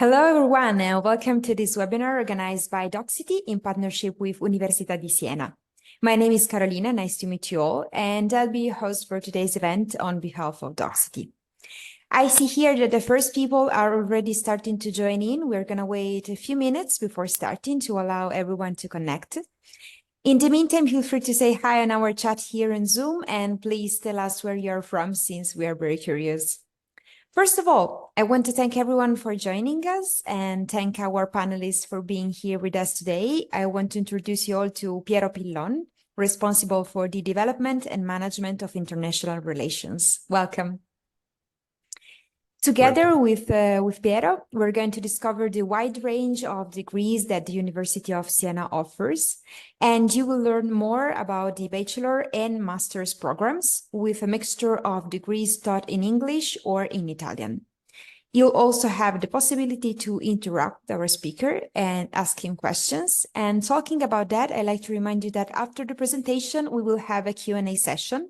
Hello, everyone, and welcome to this webinar organized by Doxity in partnership with Università di Siena. My name is Carolina, nice to meet you all, and I'll be your host for today's event on behalf of Doxity. I see here that the first people are already starting to join in. We're going to wait a few minutes before starting to allow everyone to connect. In the meantime, feel free to say hi on our chat here in Zoom, and please tell us where you're from since we are very curious. First of all, I want to thank everyone for joining us and thank our panelists for being here with us today. I want to introduce you all to Piero Pillon, responsible for the development and management of international relations. Welcome. Together with Piero, we're going to discover the wide range of degrees that the University of Siena offers, and you will learn more about the bachelor and master's programs with a mixture of degrees taught in English or in Italian. You'll also have the possibility to interrupt our speaker and ask him questions. And talking about that, I'd like to remind you that after the presentation, we will have a Q&A session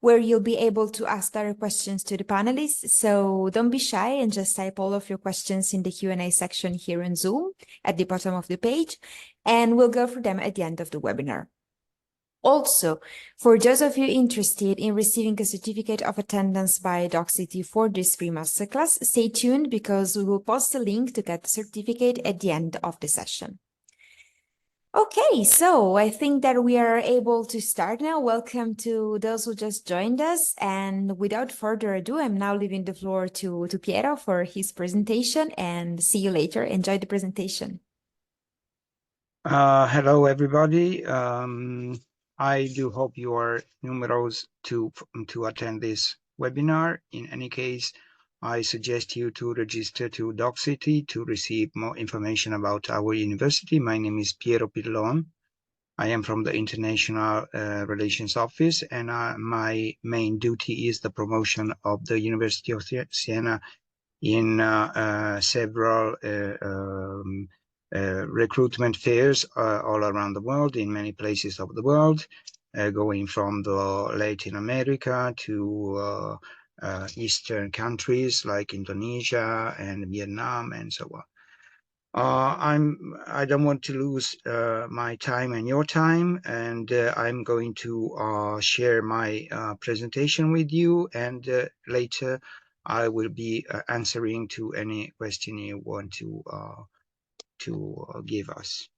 where you'll be able to ask direct questions to the panelists. So don't be shy and just type all of your questions in the Q&A section here in Zoom at the bottom of the page, and we'll go through them at the end of the webinar. Also, for those of you interested in receiving a certificate of attendance by Doxity for this free masterclass, stay tuned because we will post a link to get the certificate at the end of the session. Okay, so I think that we are able to start now. Welcome to those who just joined us. And without further ado, I'm now leaving the floor to Piero for his presentation, and see you later. Enjoy the presentation. Hello, everybody. I do hope you are numerous to attend this webinar. In any case, I suggest you to register to Doxity to receive more information about our university. My name is Piero Pillon. I am from the International Relations Office, and my main duty is the promotion of the University of Siena in several recruitment fairs all around the world, in many places of the world, going from the Latin America to Eastern countries like Indonesia and Vietnam and so on. I don't want to lose my time and your time, and I'm going to share my presentation with you, and later I will be answering to any question you want to give us.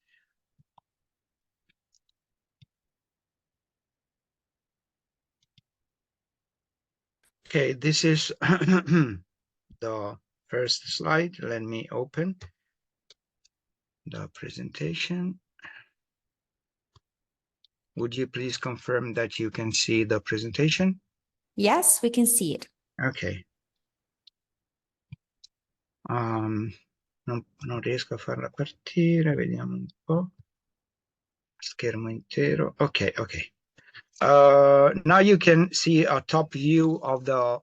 Okay, this is the first slide. Let me open the presentation. Would you please confirm that you can see the presentation? Yes, we can see it. Okay. Non riesco a farla partire, vediamo un po'. Schermo intero. Okay. Now you can see a top view of the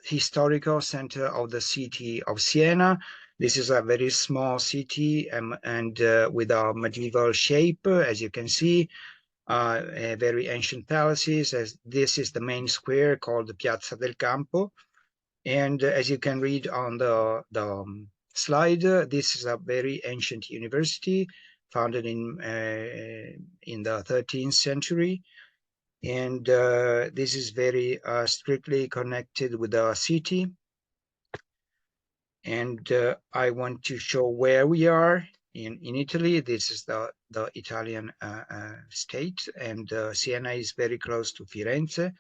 historical center of the city of Siena. This is a very small city and with a medieval shape, as you can see, very ancient palaces. As this is the main square called the Piazza del Campo. And as you can read on the slide, this is a very ancient university founded in the 13th century. And this is very strictly connected with the city. And I want to show where we are in Italy. This is the Italian state, and Siena is very close to Firenze.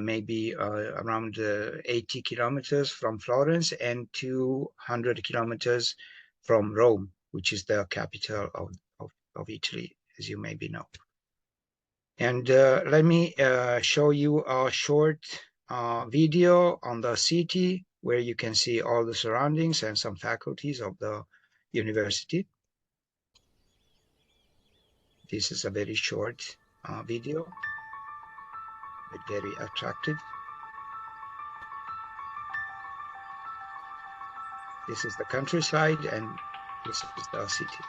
Maybe around 80 kilometers from Florence and 200 kilometers from Rome, which is the capital of Italy, as you maybe know. And let me show you a short video on the city where you can see all the surroundings and some faculties of the university. This is a very short video, but very attractive. This is the countryside, and this is the city.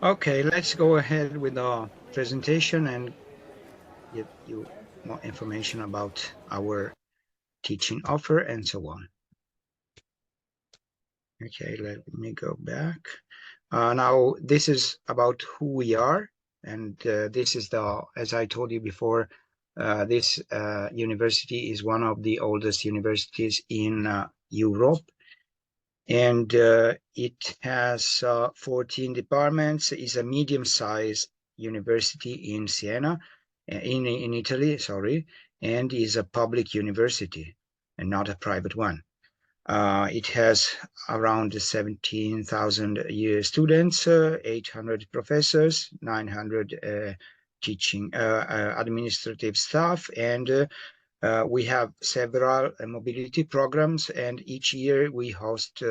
Okay, let's go ahead with our presentation and give you more information about our teaching offer and so on. Okay, let me go back. Now, this is about who we are, and this is as I told you before, this university is one of the oldest universities in Europe, and it has 14 departments. It's a medium-sized university in Siena, in Italy, sorry, and is a public university and not a private one. It has around 17,000 students, 800 professors, 900 teaching administrative staff, and we have several mobility programs, and each year we host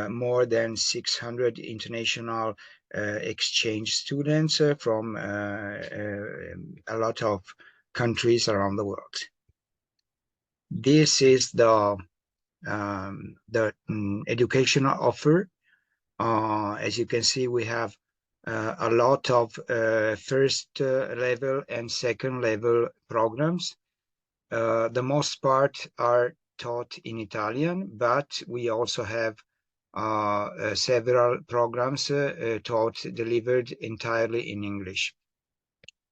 more than 600 international exchange students from a lot of countries around the world. This is the educational offer. As you can see, we have a lot of first level and second level programs. The most part are taught in Italian, but we also have several programs delivered entirely in English.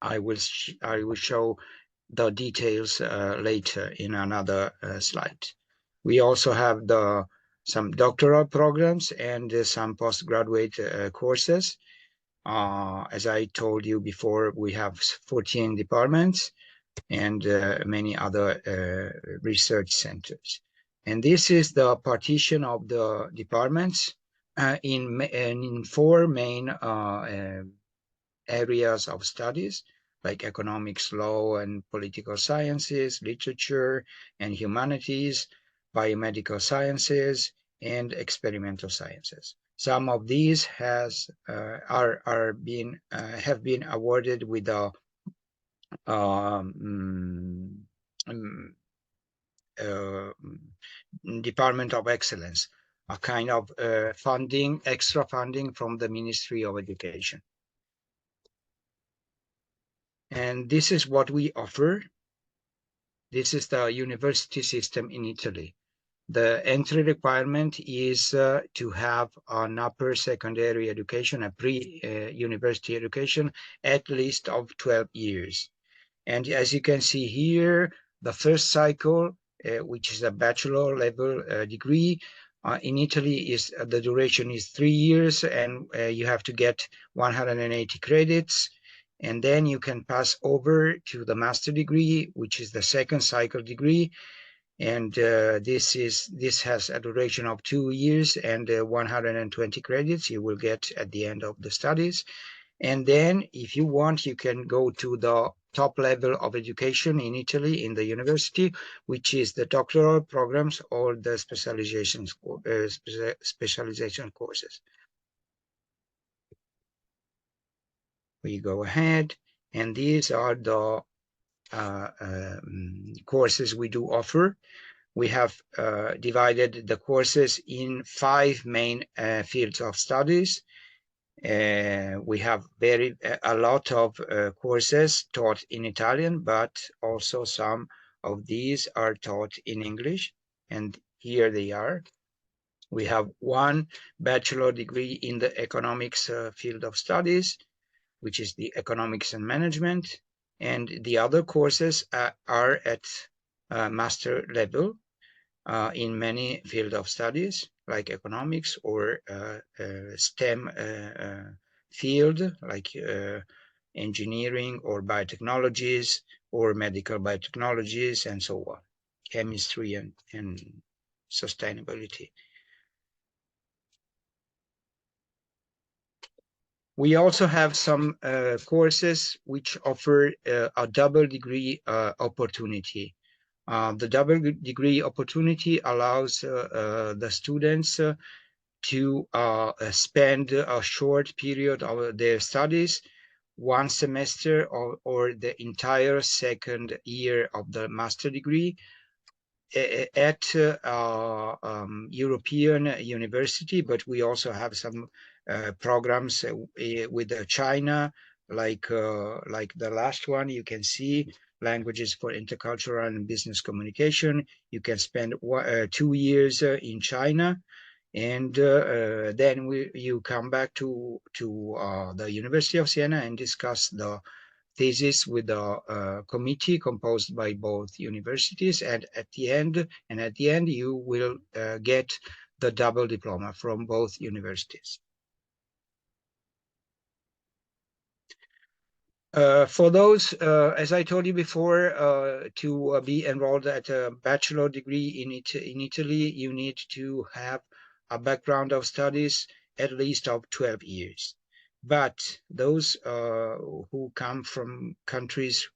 I will show the details later in another slide. We also have some doctoral programs and some postgraduate courses. As I told you before, we have 14 departments and many other research centers. And this is the partition of the departments in four main areas of studies, like economics, law and political sciences, literature and humanities, biomedical sciences, and experimental sciences. Some of these have been awarded with the Department of Excellence, a kind of extra funding from the Ministry of Education. And this is what we offer. This is the university system in Italy. The entry requirement is to have an upper secondary education, a pre-university education, at least of 12 years. And as you can see here, the first cycle, which is a bachelor level degree, in Italy is the duration is 3 years, and you have to get 180 credits. And then you can pass over to the master degree, which is the second cycle degree. And this has a duration of 2 years and 120 credits you will get at the end of the studies. And then if you want, you can go to the top level of education in Italy in the university, which is the doctoral programs or the specialization courses. We go ahead, and these are the courses we do offer. We have divided the courses in 5 main fields of studies. We have a lot of courses taught in Italian, but also some of these are taught in English, and here they are. We have one bachelor degree in the economics field of studies, which is the economics and management, and the other courses are at master level in many fields of studies, like economics or STEM field, like engineering or biotechnologies or medical biotechnologies and so on, chemistry and sustainability. We also have some courses which offer a double degree opportunity. The double degree opportunity allows the students to spend a short period of their studies, one semester or the entire second year of the master degree at European university, but we also have some programs with China, like the last one. You can see languages for intercultural and business communication. You can spend 2 years in China, and then you come back to the University of Siena and discuss the thesis with a committee composed by both universities, and at the end you will get the double diploma from both universities. For those, as I told you before, to be enrolled at a bachelor degree in Italy, you need to have a background of studies at least of 12 years. But those who come from countries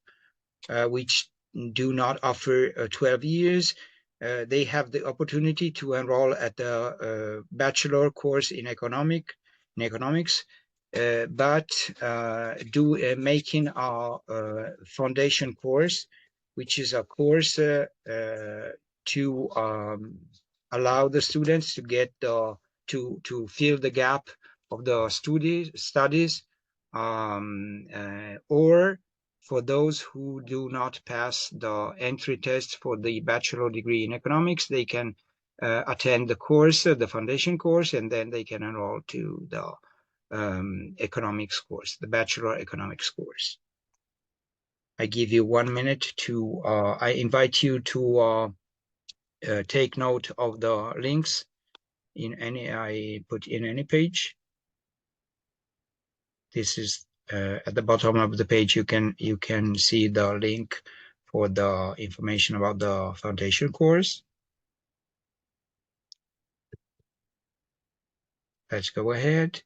which do not offer 12 years, they have the opportunity to enroll at the bachelor course in economics, but making a foundation course, which is a course to allow the students to get to fill the gap of the studies, or for those who do not pass the entry test for the bachelor degree in economics, they can attend the course, the foundation course, and then they can enroll to the economics course, the bachelor economics course. I give you 1 minute to, I invite you to take note of the links I put in any page. This is at the bottom of the page. You can see the link for the information about the foundation course. Let's go ahead.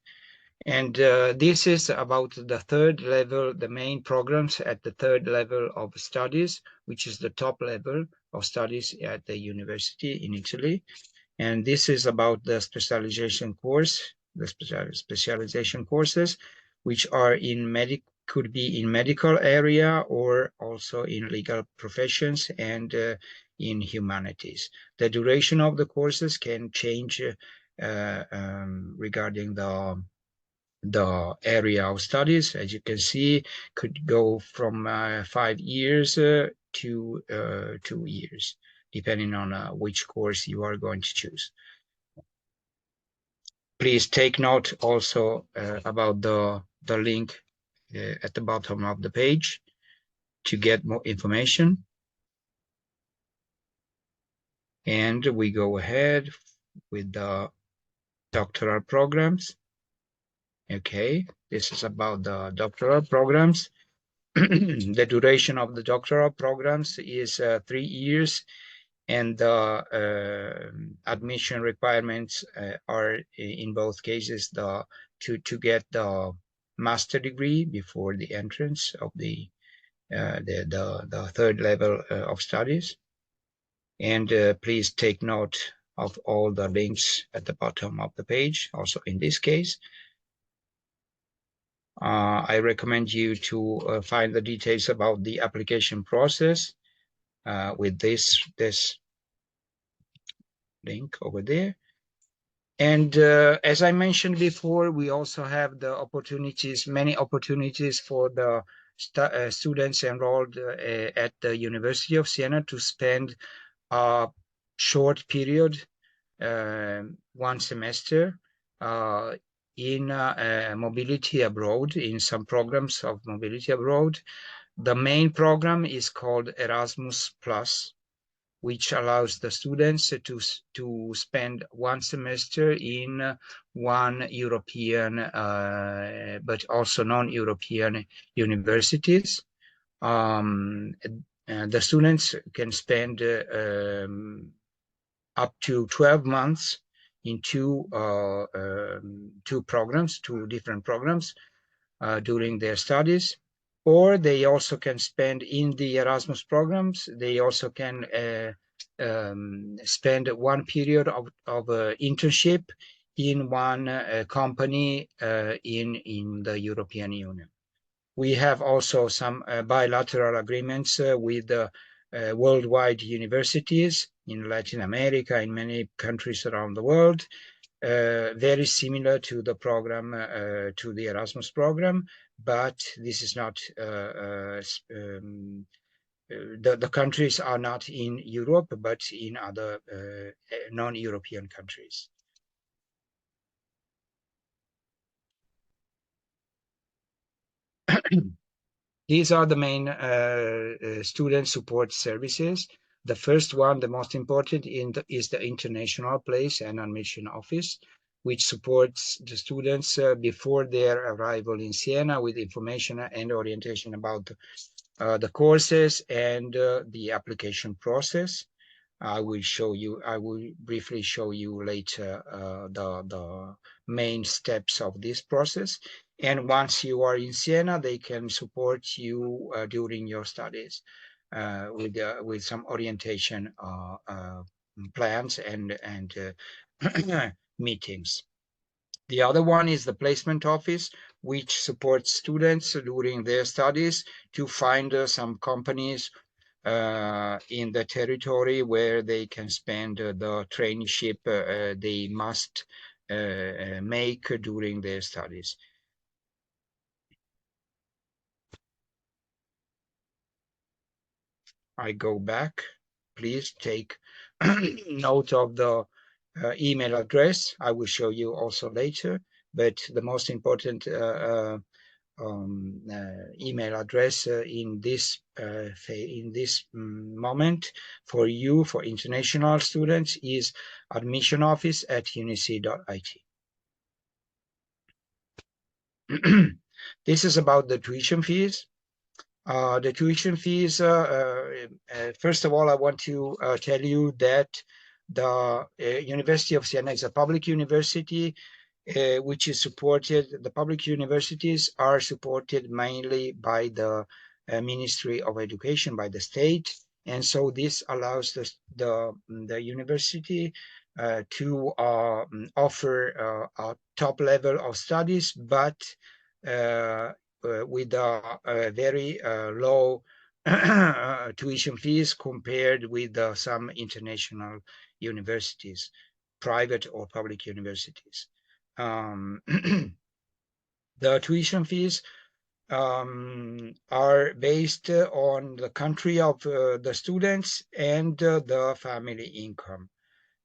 And this is about the third level, the main programs at the third level of studies, which is the top level of studies at the university in Italy. And this is about the specialization course, the specialization courses, which are could be in medical area or also in legal professions and in humanities. The duration of the courses can change regarding the area of studies. As you can see, could go from 5 years to 2 years, depending on which course you are going to choose. Please take note also about the link at the bottom of the page to get more information. And we go ahead with the doctoral programs. Okay, this is about the doctoral programs. The duration of the doctoral programs is 3 years, and the admission requirements are in both cases to get the master degree before the entrance of the third level of studies. And please take note of all the links at the bottom of the page, also in this case. I recommend you to find the details about the application process with this link over there. And as I mentioned before, we also have the opportunities, many opportunities for the students enrolled at the University of Siena to spend a short period, 1 semester, in mobility abroad, in some programs of mobility abroad. The main program is called Erasmus+, which allows the students to spend 1 semester in one European, but also non-European universities. The students can spend up to 12 months in two different programs during their studies, or they also can spend in the Erasmus programs. They also can spend 1 period of internship in one company in the European Union. We have also some bilateral agreements with worldwide universities in Latin America, in many countries around the world. very similar to the program, to the Erasmus program, but this is not, the countries are not in Europe, but in other non-European countries. These are the main student support services. The first one, the most important, is the International Place and Admission Office, which supports the students before their arrival in Siena with information and orientation about the courses and the application process. I will briefly show you later the main steps of this process. And once you are in Siena, they can support you during your studies with some orientation plans and meetings. The other one is the placement office, which supports students during their studies to find some companies in the territory where they can spend the traineeship they must make during their studies. I go back. Please take note of the email address. I will show you also later, but the most important email address in this moment for you, for international students, is admissionoffice@unic.it. This is about the tuition fees. The tuition fees, first of all, I want to tell you that the University of Siena is a public university which is supported, the public universities are supported mainly by the Ministry of Education, by the state. And so this allows the university to offer a top level of studies, but with a very low tuition fees compared with some international universities, private or public universities. The tuition fees are based on the country of the students and the family income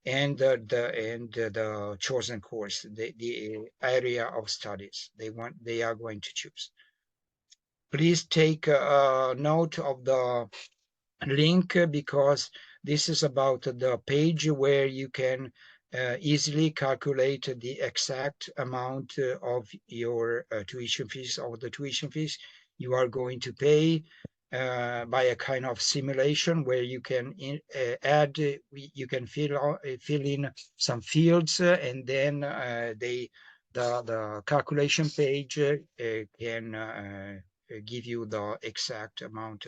and the chosen course, the area of studies they are going to choose. Please take note of the link because this is about the page where you can easily calculate the exact amount of your tuition fees, of the tuition fees you are going to pay by a kind of simulation where you can add, you can fill in some fields and then the calculation page can give you the exact amount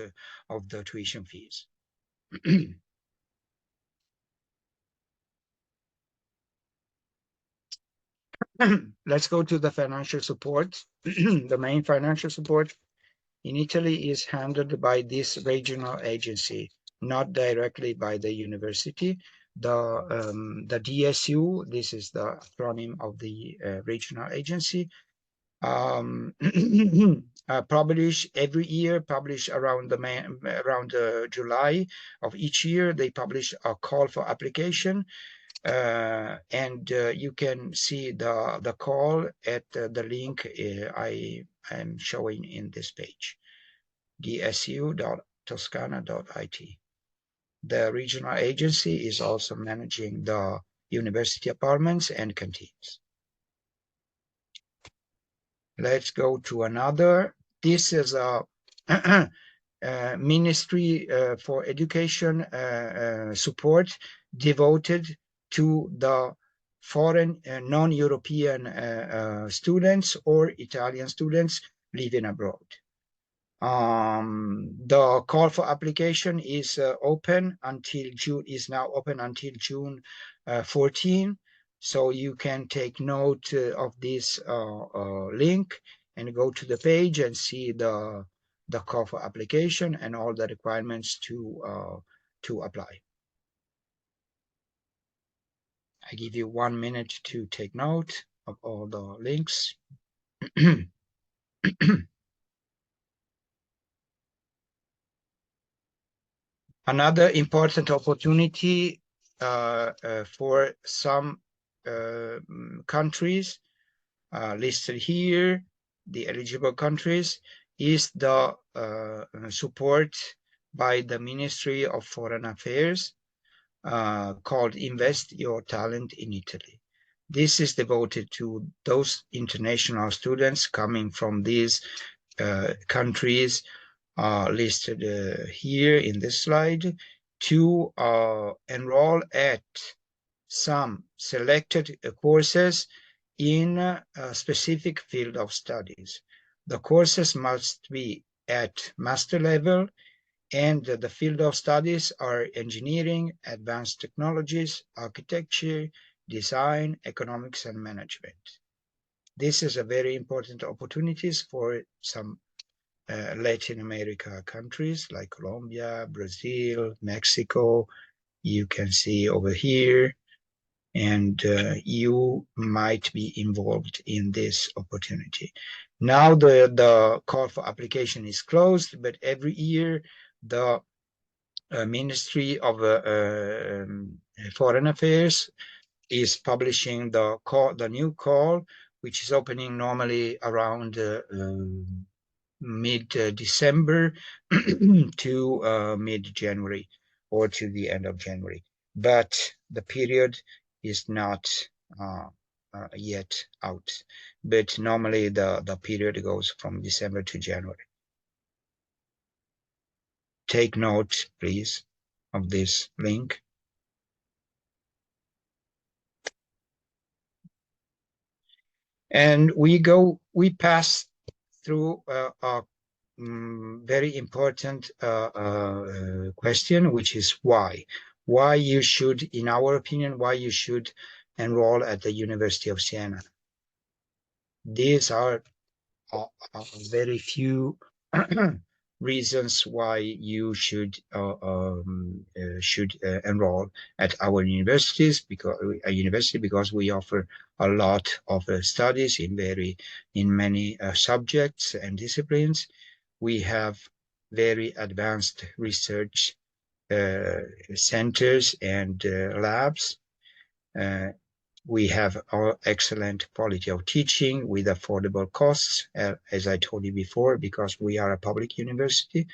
of the tuition fees. Let's go to the financial support. The main financial support in Italy is handled by this regional agency, not directly by the university. The DSU, this is the acronym of the regional agency, publish every year, publish around July of each year. They publish a call for application, and you can see the call at the link I am showing in this page, dsu.toscana.it. The regional agency is also managing the university apartments and canteens. Let's go to another. This is a Ministry for Education support devoted to the foreign non-European students or Italian students living abroad. The call for application is open until June, is now open until June 14. So you can take note of this link and go to the page and see the call for application and all the requirements to apply. I give you 1 minute to take note of all the links. Another important opportunity for some countries listed here, the eligible countries, is the support by the Ministry of Foreign Affairs called Invest Your Talent in Italy. This is devoted to those international students coming from these countries listed here in this slide to enroll at some selected courses in a specific field of studies. The courses must be at master level, and the field of studies are engineering, advanced technologies, architecture, design, economics, and management. This is a very important opportunities for some Latin America countries like Colombia, Brazil, Mexico. You can see over here, and you might be involved in this opportunity. Now the call for application is closed, but every year the Ministry of Foreign Affairs is publishing the new call, which is opening normally around mid-December to mid-January or to the end of January. But the period is not yet out. But normally the period goes from December to January. Take note, please, of this link. And we pass through a very important question, which is why. Why you should, in our opinion, why you should enroll at the University of Siena. These are very few reasons why you should enroll at our universities, because we offer a lot of studies in many subjects and disciplines. We have very advanced research centers and labs. We have our excellent quality of teaching with affordable costs, as I told you before, because we are a public university.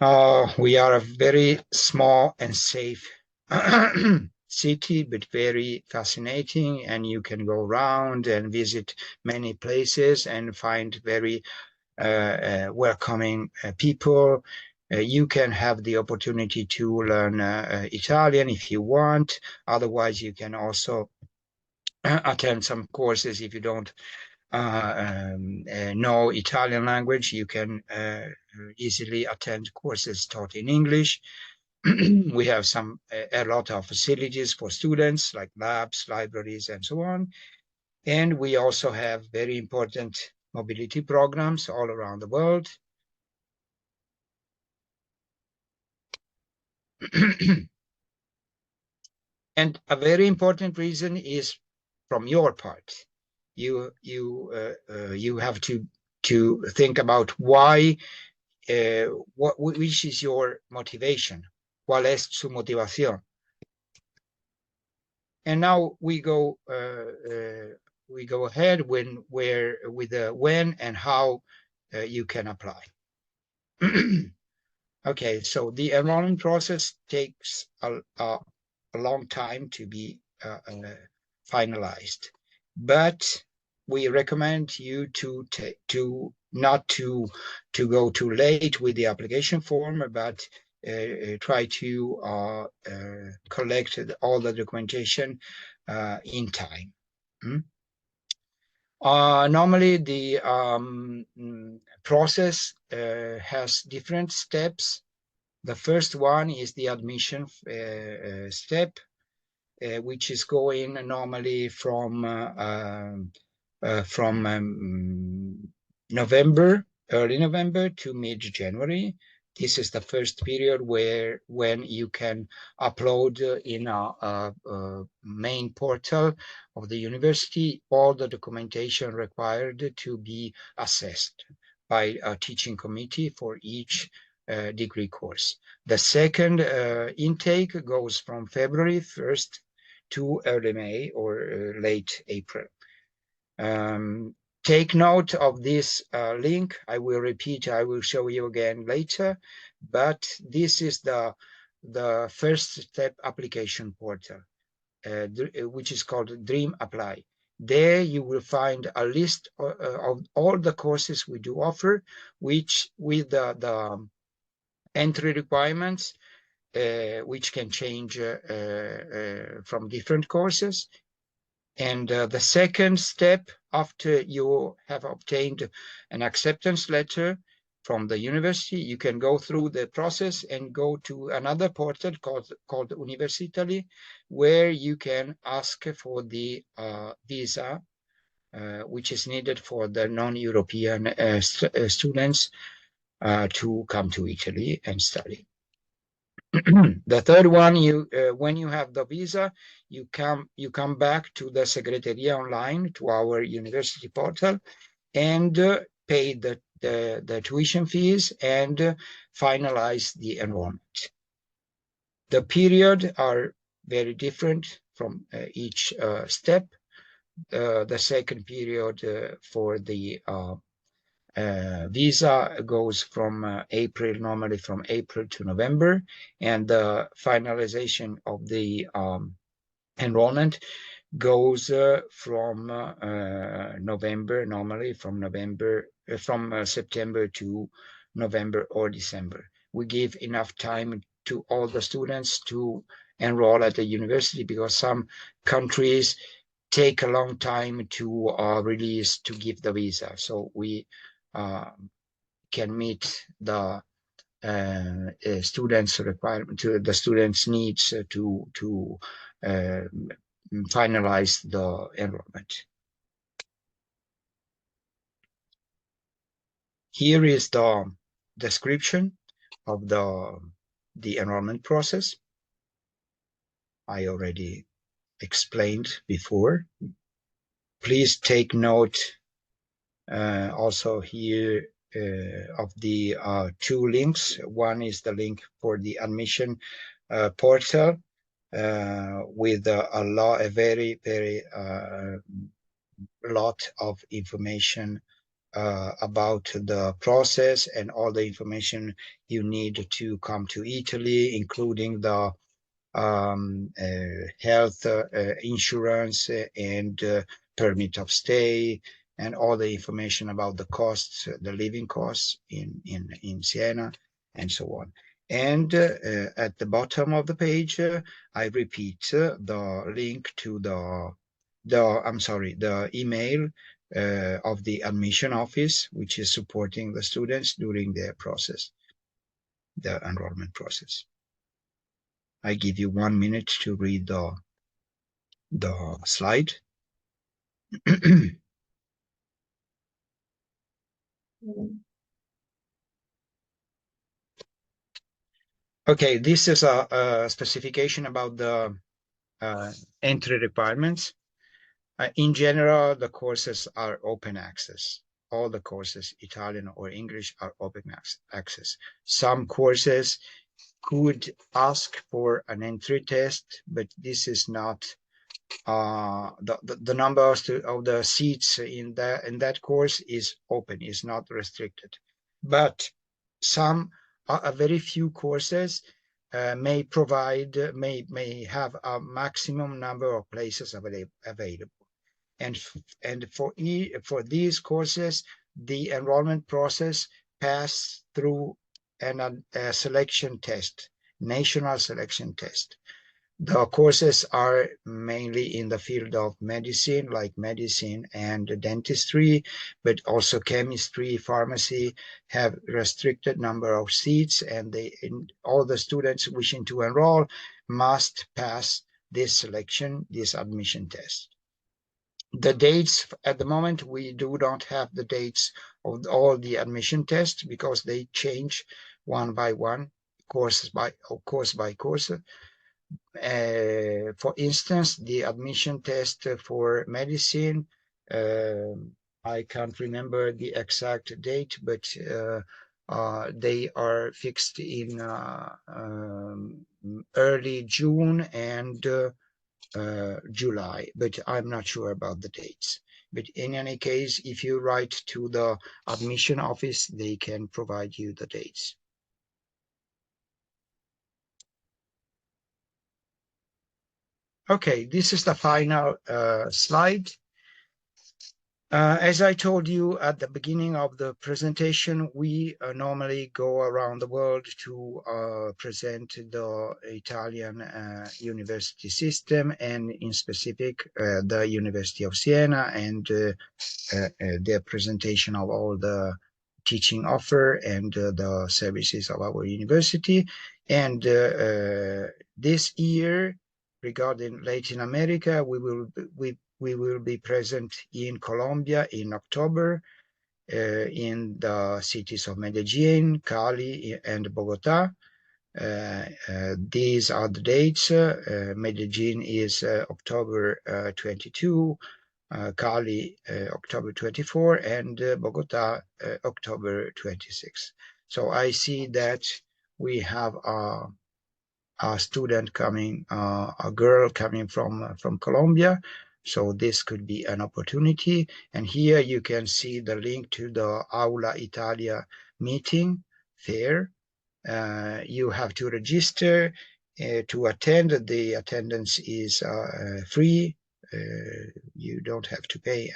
We are a very small and safe city, but very fascinating, and you can go around and visit many places and find very welcoming people. You can have the opportunity to learn Italian if you want. Otherwise, you can also attend some courses. If you don't know Italian language, you can easily attend courses taught in English. We have a lot of facilities for students, like labs, libraries, and so on. And we also have very important mobility programs all around the world. And a very important reason is from your part. You have to think about why, which is your motivation. ¿Cuál es su motivación? And now we go ahead with the when and how you can apply. Okay, so the enrollment process takes a long time to be finalized, but we recommend you not to go too late with the application form, but try to collect all the documentation in time. Normally, the process has different steps. The first one is the admission step, which is going normally from November, early November to mid-January. This is the first period when you can upload in a main portal of the university all the documentation required to be assessed by a teaching committee for each degree course. The second intake goes from February 1st to early May or late April. Take note of this link. I will repeat, I will show you again later, but this is the first step application portal, which is called Dream Apply. There you will find a list of all the courses we do offer, which with the entry requirements, which can change from different courses. And the second step, after you have obtained an acceptance letter from the university, you can go through the process and go to another portal called Università, where you can ask for the visa, which is needed for the non-European students to come to Italy and study. The third one, when you have the visa, you come back to the Secretaria online, to our university portal, and pay the tuition fees and finalize the enrollment. The period are very different from each step. The second period for the visa goes from April, normally from April to November, and the finalization of the enrollment goes from November, normally from September to November or December. We give enough time to all the students to enroll at the university, because some countries take a long time to release, to give the visa. So we can meet the students' requirement, to the students' needs to finalize the enrollment. Here is the description of the enrollment process. I already explained before. Please take note also here of the two links. One is the link for the admission portal with a very lot of information about the process and all the information you need to come to Italy, including the health insurance and permit of stay, and all the information about the costs, the living costs in Siena, and so on. And at the bottom of the page, I repeat the link to the email of the admission office, which is supporting the students during their process, the enrollment process. I give you 1 minute to read the slide. Okay, this is a specification about the entry requirements. In general, the courses are open access. All the courses, Italian or English, are open access. Some courses could ask for an entry test, but this is not the number of the seats in that course is open, is not restricted. But some, a very few courses may have a maximum number of places available. And for these courses, the enrollment process pass through a selection test, national selection test. The courses are mainly in the field of medicine, like medicine and dentistry, but also chemistry, pharmacy have restricted number of seats, and all the students wishing to enroll must pass this selection, this admission test. The dates, at the moment, we don't have the dates of all the admission tests, because they change one by one, course by course. For instance, the admission test for medicine, I can't remember the exact date, but they are fixed in early June and July, but I'm not sure about the dates. But in any case, if you write to the admission office, they can provide you the dates. Okay, this is the final slide. As I told you at the beginning of the presentation, we normally go around the world to present the Italian university system, and in specific the University of Siena, and the presentation of all the teaching offer and the services of our university. And this year, regarding Latin America, we will be present in Colombia in October, in the cities of Medellin, Cali, and Bogota. These are the dates. Medellin is October 22, Cali October 24, and Bogota October 26. So I see that we have a student coming, a girl coming from Colombia. So this could be an opportunity. And here you can see the link to the Aula Italia meeting fair. You have to register to attend. The attendance is free. You don't have to pay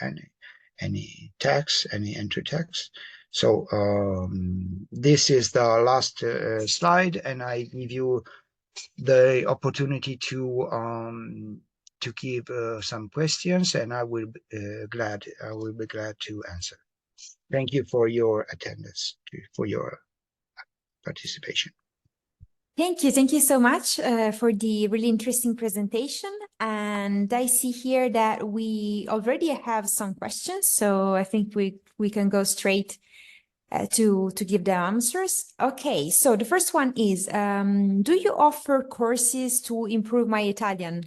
any tax, any entry tax. So this is the last slide, and I give you the opportunity to give some questions, and I will be glad to answer. Thank you for your attendance, for your participation. Thank you so much for the really interesting presentation. And I see here that we already have some questions, so I think we can go straight to give the answers. Okay, so the first one is, do you offer courses to improve my Italian?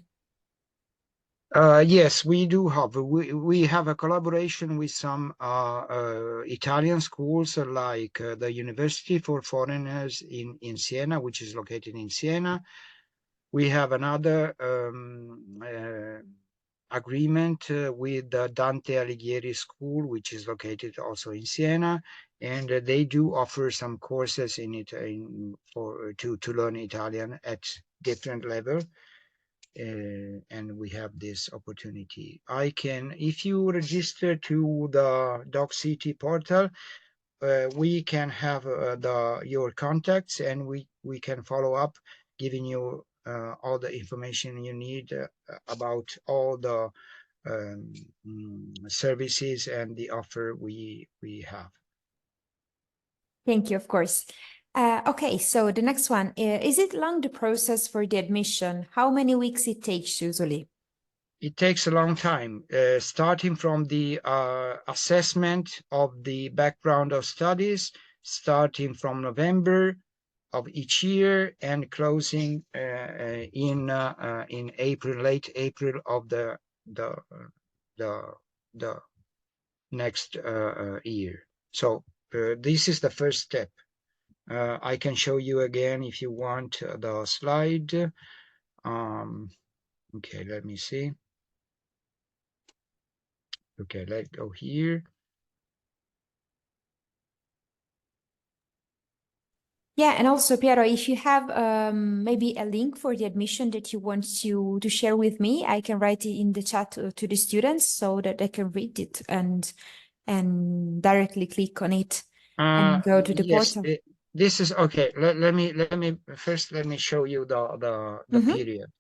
Yes, we do have. We have a collaboration with some Italian schools, like the University for Foreigners in Siena, which is located in Siena. We have another agreement with the Dante Alighieri School, which is located also in Siena, and they do offer some courses in it to learn Italian at different level. And we have this opportunity. If you register to the Doc City portal, we can have your contacts, and we can follow up, giving you all the information you need about all the services and the offer we have. Thank you, of course. Okay, so the next one, is it long the process for the admission? How many weeks it takes usually? It takes a long time, starting from the assessment of the background of studies, starting from November of each year and closing in April, late April of the next year. So this is the first step. I can show you again if you want the slide. Okay, let me see. Okay, let's go here. Yeah, and also Piero, if you have maybe a link for the admission that you want to share with me, I can write it in the chat to the students so that they can read it and directly click on it and go to the portal. This is okay. Let me show you the period.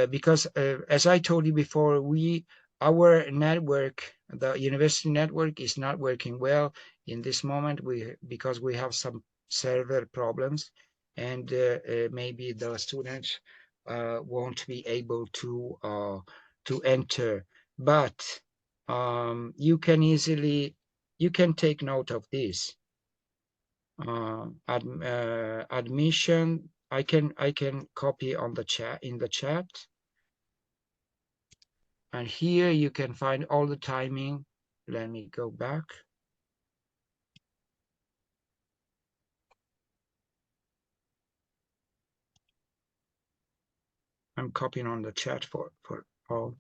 Because as I told you before, our network, the university network, is not working well in this moment. Because we have some server problems, and maybe the students won't be able to enter. But you can take note of this. admission. I can copy on the chat in the chat, and here you can find all the timing. Let me go back. I'm copying on the chat for all.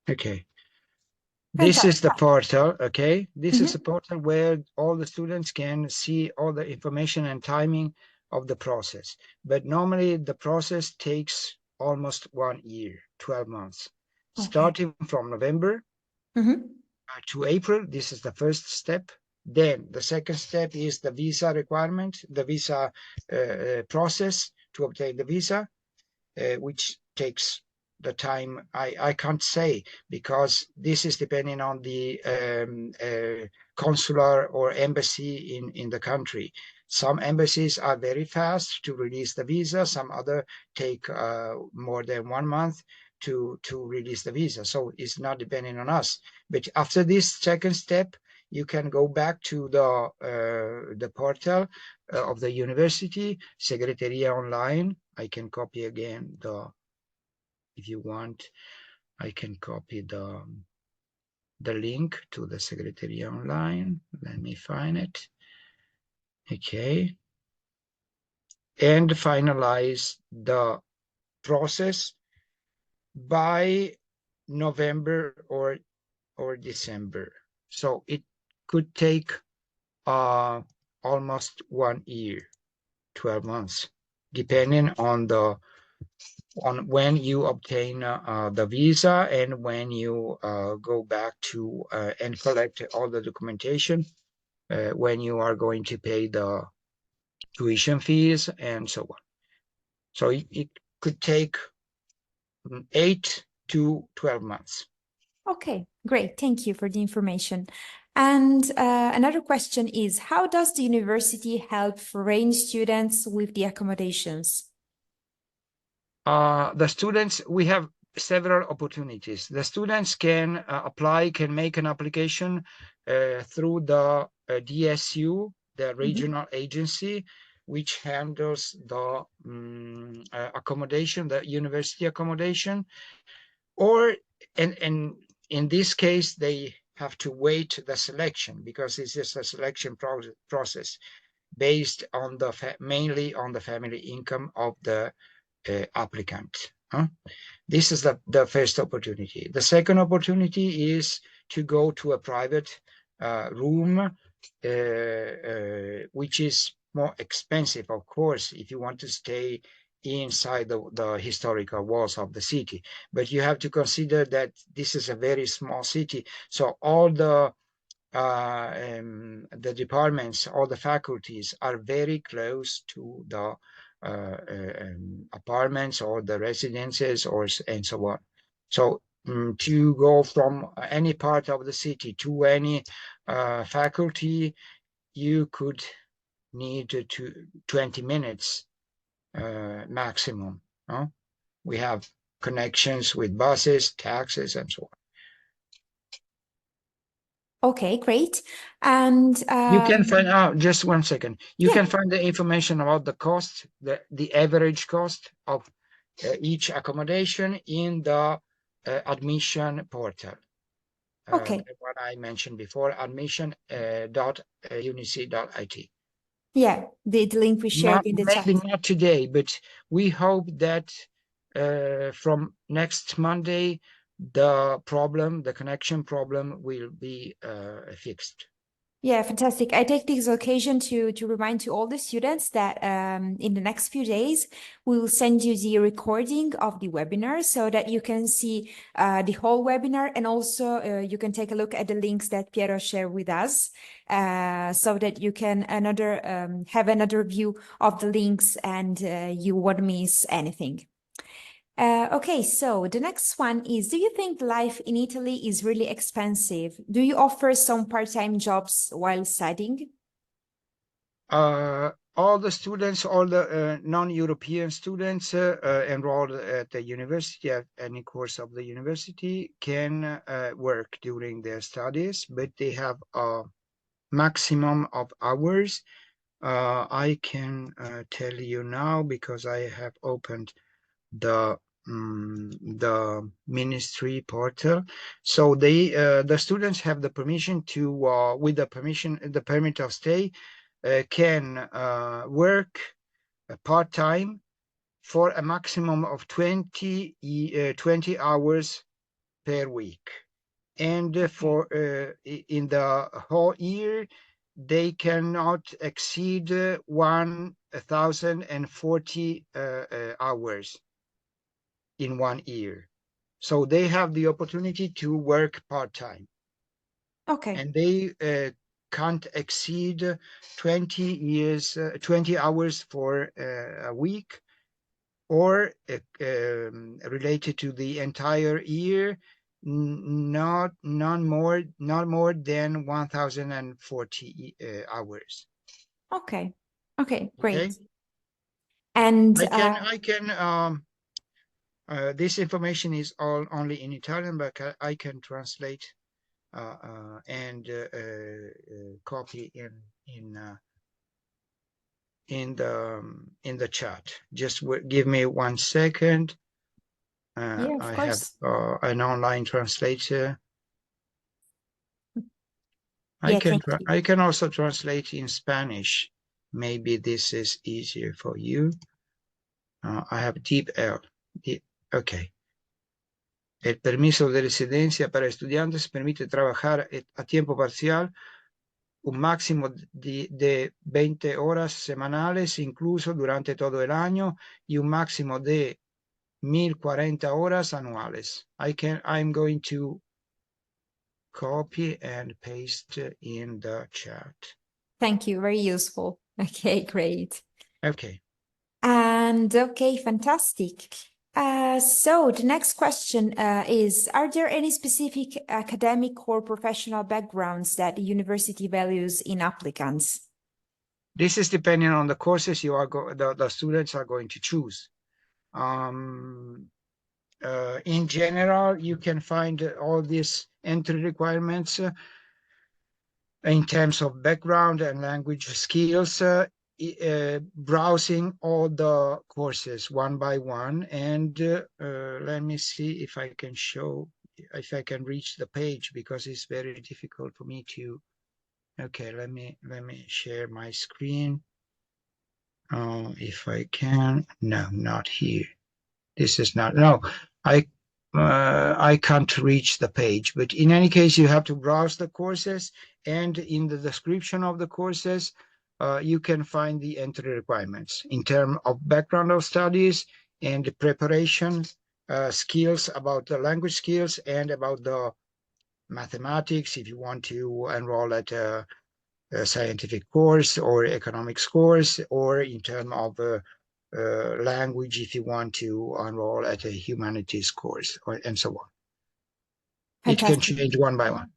Okay. This is the portal, okay? This is a portal where all the students can see all the information and timing of the process. But normally the process takes almost 1 year, 12 months. Okay. Starting from November to April, this is the first step. Then the second step is the visa requirement, the visa process to obtain the visa, which takes the time I can't say, because this is depending on the consular or embassy in the country. Some embassies are very fast to release the visa. Some other take more than 1 month to release the visa. So it's not depending on us. But after this second step, you can go back to the portal of the university, Segreteria Online. I can copy again if you want, I can copy the link to the Segreteria Online. Let me find it. Okay. And finalize the process by November or December. So it could take almost 1 year, 12 months, depending on when you obtain the visa and when you go back to and collect all the documentation, when you are going to pay the tuition fees and so on. So it could take 8 to 12 months. Okay, great. Thank you for the information. And another question is, how does the university help foreign students with the accommodations? The students, we have several opportunities. The students can apply, can make an application through the DSU, the regional agency, which handles the accommodation, the university accommodation. Or, and in this case, they have to wait the selection, because this is a selection process based on mainly on the family income of the applicant. This is the first opportunity. The second opportunity is to go to a private room, which is more expensive, of course, if you want to stay inside the historical walls of the city. But you have to consider that this is a very small city, so all the departments, all the faculties are very close to the apartments or the residences and so on. So to go from any part of the city to any faculty, you could need 20 minutes maximum. We have connections with buses, taxis, and so on. Okay, great. And you can find out, just 1 second. You Yeah. can find the information about the cost, the average cost of each accommodation in the admission portal. Okay. What I mentioned before, admission.unic.it. Yeah, the link we shared in the chat. Maybe not today, but we hope that from next Monday, the connection problem will be fixed. Yeah, fantastic. I take this occasion to remind to all the students that in the next few days, we will send you the recording of the webinar so that you can see the whole webinar, and also you can take a look at the links that Piero shared with us so that you can have another view of the links and you won't miss anything. Okay, so the next one is, do you think life in Italy is really expensive? Do you offer some part-time jobs while studying? All the students, all the non-European students enrolled at the university, at any course of the university, can work during their studies, but they have a maximum of hours. I can tell you now because I have opened the ministry portal. So the students have the permission to, with the permit of stay, can work part-time for a maximum of 20 hours per week. And for in the whole year, they cannot exceed 1,040 hours in 1 year. So they have the opportunity to work part-time. Okay. And they can't exceed 20 hours for a week, or related to the entire year, not more than 1,040 hours. Okay. Okay, great. Okay. And I can this information is all only in Italian, but I can translate and copy in the chat. Just give me 1 second. yeah, of I have course. an online translator. Yeah, thank you. I can also translate in Spanish. Maybe this is easier for you. I have deep L. Okay. El permiso de residencia para estudiantes permite trabajar a tiempo parcial, un máximo de 20 horas semanales, incluso durante todo el año, y un máximo de 1,040 horas anuales. I'm going to copy and paste in the chat. Thank you. Very useful. Okay, great. Okay. And okay, fantastic. So the next question is, are there any specific academic or professional backgrounds that the university values in applicants? This is depending on the courses the students are going to choose. In general, you can find all these entry requirements in terms of background and language skills, browsing all the courses one by one. And let me see if I can reach the page, because it's very difficult for me to. Okay, let me share my screen. If I can. No, not here. This is not. No, I can't reach the page. But in any case, you have to browse the courses, and in the description of the courses, you can find the entry requirements in terms of background of studies and the preparation skills, about the language skills, and about the mathematics, if you want to enroll at a scientific course or economics course, or in terms of language, if you want to enroll at a humanities course, and so on. It can Fantastic. change one by one.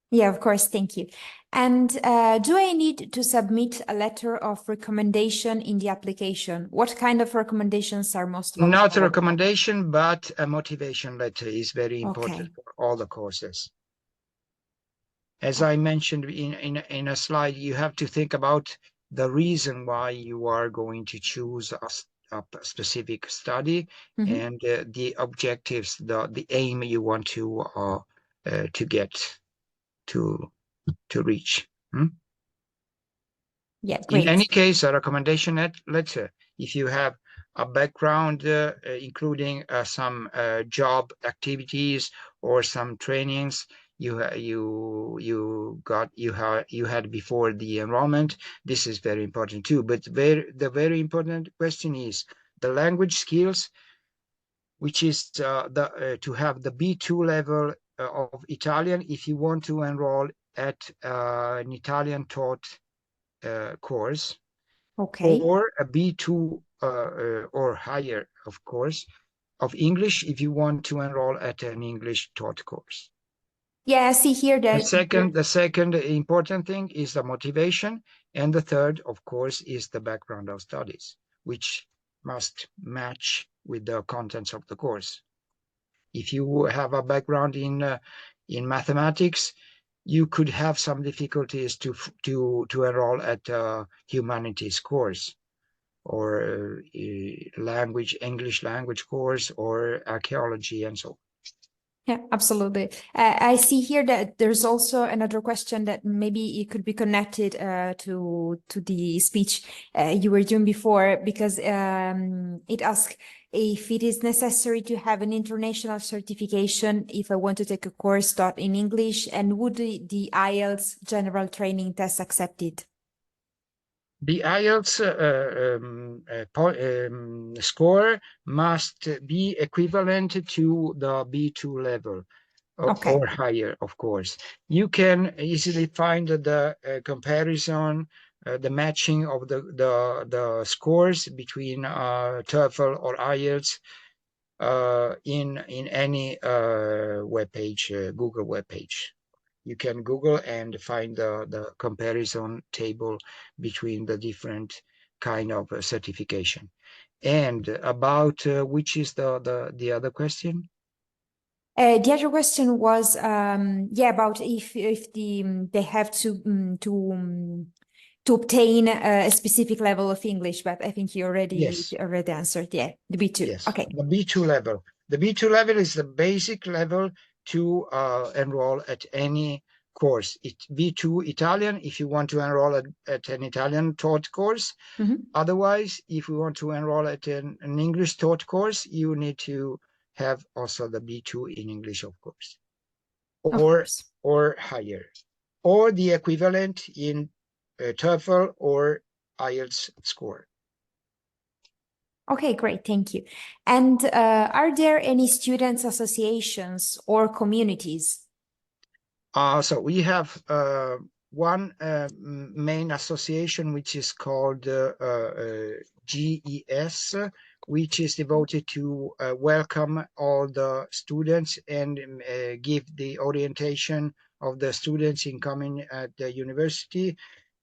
Yeah, of course. Thank you. And do I need to submit a letter of recommendation in the application? What kind of recommendations are most valuable? Not a recommendation, but a motivation letter is very important Okay. for all the courses. As I mentioned in a slide, you have to think about the reason why you are going to choose a specific study, and the objectives, the aim you want to get to reach. Yeah, In great. any case, a recommendation letter, if you have a background including some job activities or some trainings you had before the enrollment, this is very important too. But the very important question is the language skills, which is to have the B2 level of Italian if you want to enroll at an Italian taught course. Okay. Or a B2 or higher, of course, of English if you want to enroll at an English taught course. Yeah, I see here that The second important thing is the motivation, and the third, of course, is the background of studies, which must match with the contents of the course. If you have a background in mathematics, you could have some difficulties to enroll at a humanities course, or English language course, or archaeology, and so on. Yeah, absolutely. I see here that there's also another question that maybe it could be connected to the speech you were doing before, because it asks if it is necessary to have an international certification if I want to take a course taught in English, and would the IELTS general training test accept it? The IELTS score must be equivalent to the B2 level, Okay. or higher, of course. You can easily find the comparison, the matching of the scores between TOEFL or IELTS in any web page, Google web page. You can Google and find the comparison table between the different kind of certification. And about which is the other question? The other question was, about if they have to obtain a specific level of English, but I think you already Yes. answered. Yeah, the B2. Yes, Okay. the B2 level. The B2 level is the basic level to enroll at any course. B2 Italian if you want to enroll at an Italian taught course. Mhm. Otherwise, if you want to enroll at an English taught course, you need to have also the B2 in English, of course, Of course. or higher, or the equivalent in TOEFL or IELTS score. Okay, great. Thank you. And are there any students' associations or communities? So we have one main association, which is called GES, which is devoted to welcome all the students and give the orientation of the students in coming at the university.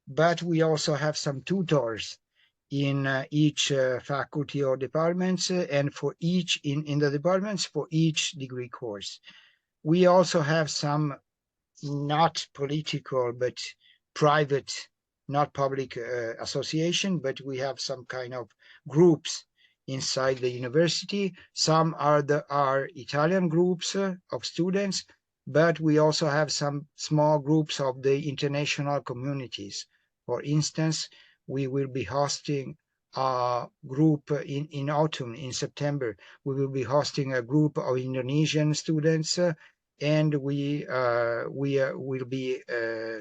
But we also have some tutors in each faculty or departments, and for each in the departments for each degree course. We also have some not political but private, not public association, but we have some kind of groups inside the university. Some are Italian groups of students, but we also have some small groups of the international communities. For instance, we will be hosting a group in autumn, in September. We will be hosting a group of Indonesian students, and we will be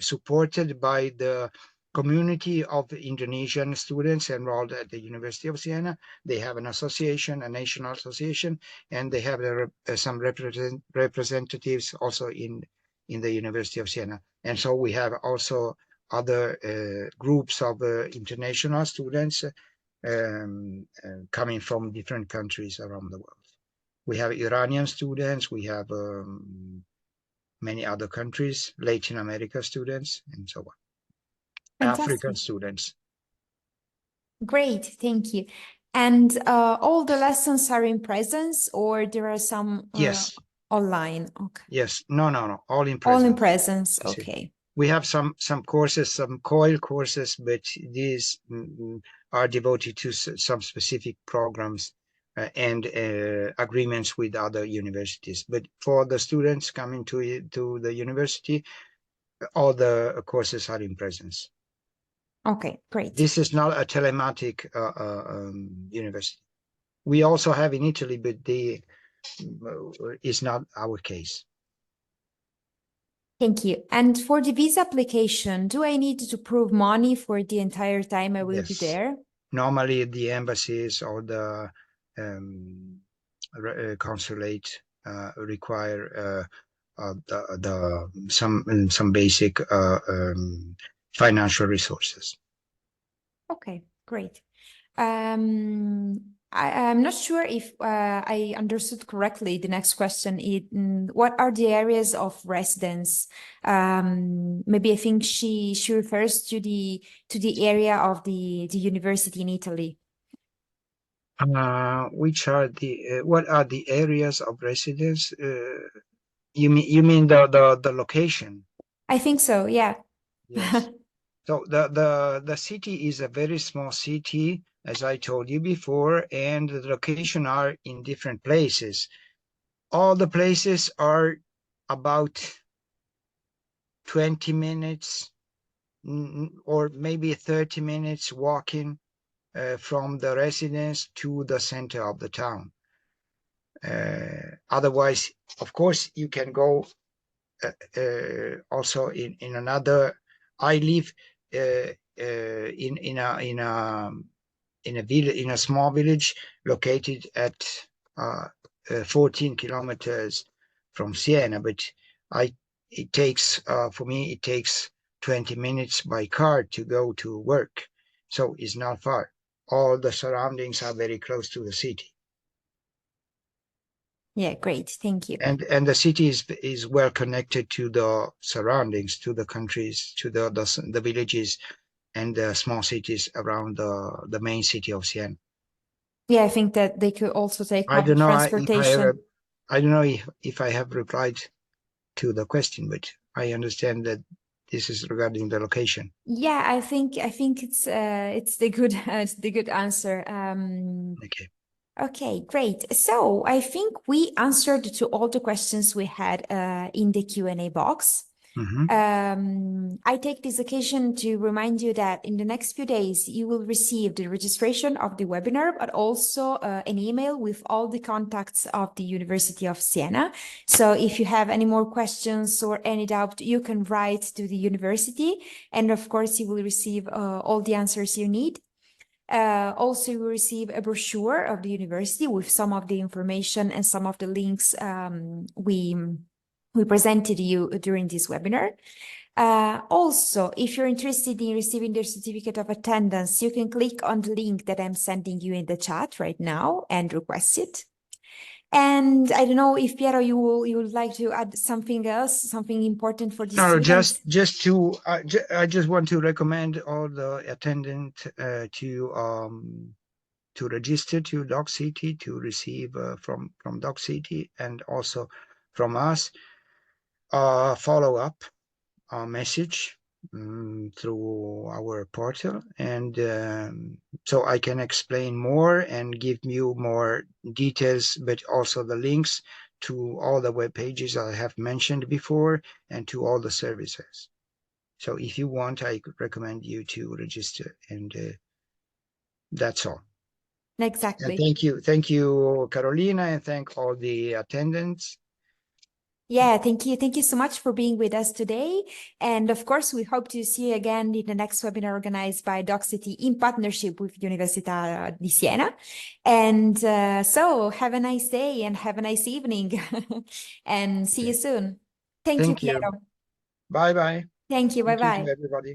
supported by the community of Indonesian students enrolled at the University of Siena. They have an association, a national association, and they have some representatives also in the University of Siena. And so we have also other groups of international students coming from different countries around the world. We have Iranian students, we have many other countries, Latin America students, and so on. African Fantastic. students. Great. Thank you. And all the lessons are in presence, or there are some Yes, online? Okay. yes. No, all in All in presence. presence. You see. Okay. We have some courses, some COIL courses, but these are devoted to some specific programs and agreements with other universities. But for the students coming to the university, all the courses are in presence. Okay, great. This is not a telematic university. We also have in Italy, but is not our case. Thank you. And for the visa application, do I need to prove money for the entire time I will be Yes. there? Normally, the embassies or the consulate require some basic financial resources. Okay, great. I'm not sure if I understood correctly. The next question is, what are the areas of residence? Maybe I think she refers to the area of the university in Italy. Which are the what are the areas of residence? You mean the location? I think so, yeah. Yes. So the city is a very small city, as I told you before, and the location are in different places. All the places are about 20 minutes or maybe 30 minutes walking from the residence to the center of the town. Otherwise, of course, you can go also in another. I live in a village, in a small village located at uh, 14 kilometers from Siena, but I it takes for me it takes 20 minutes by car to go to work, so it's not far. All the surroundings are very close to the city. Yeah, great. Thank you. And the city is well connected to the surroundings, to the countries, to the villages and the small cities around the main city of Siena. Yeah, I think that they could also take I public don't know if I have transportation. I don't know if I have replied to the question, but I understand that this is regarding the location. Yeah, I think it's the good answer. Okay. Okay, great. So I think we answered to all the questions we had in the Q&A box. Mm-hmm. I take this occasion to remind you that in the next few days, you will receive the registration of the webinar, but also an email with all the contacts of the University of Siena. So if you have any more questions or any doubt, you can write to the university. And of course, you will receive all the answers you need. Also, you will receive a brochure of the university with some of the information and some of the links we presented you during this webinar. Also, if you're interested in receiving the certificate of attendance, you can click on the link that I'm sending you in the chat right now and request it. And I don't know if Piero, you would like to add something else, something important for the No, students. just to I just want to recommend all the attendant to register to Doc City to receive from Doc City and also from us follow up message through our portal, and so I can explain more and give you more details, but also the links to all the web pages I have mentioned before and to all the services. So if you want, I could recommend you to register, and that's all. And Exactly. thank you, Carolina, and thank all the attendants. Yeah, thank you. Thank you so much for being with us today. And of course, we hope to see you again in the next webinar organized by DocCity in partnership with Università di Siena. And so have a nice day and have a nice evening and see you Okay. soon. Thank you, Thank you. Piero. Bye bye. Thank you. Thank you to Bye-bye. everybody.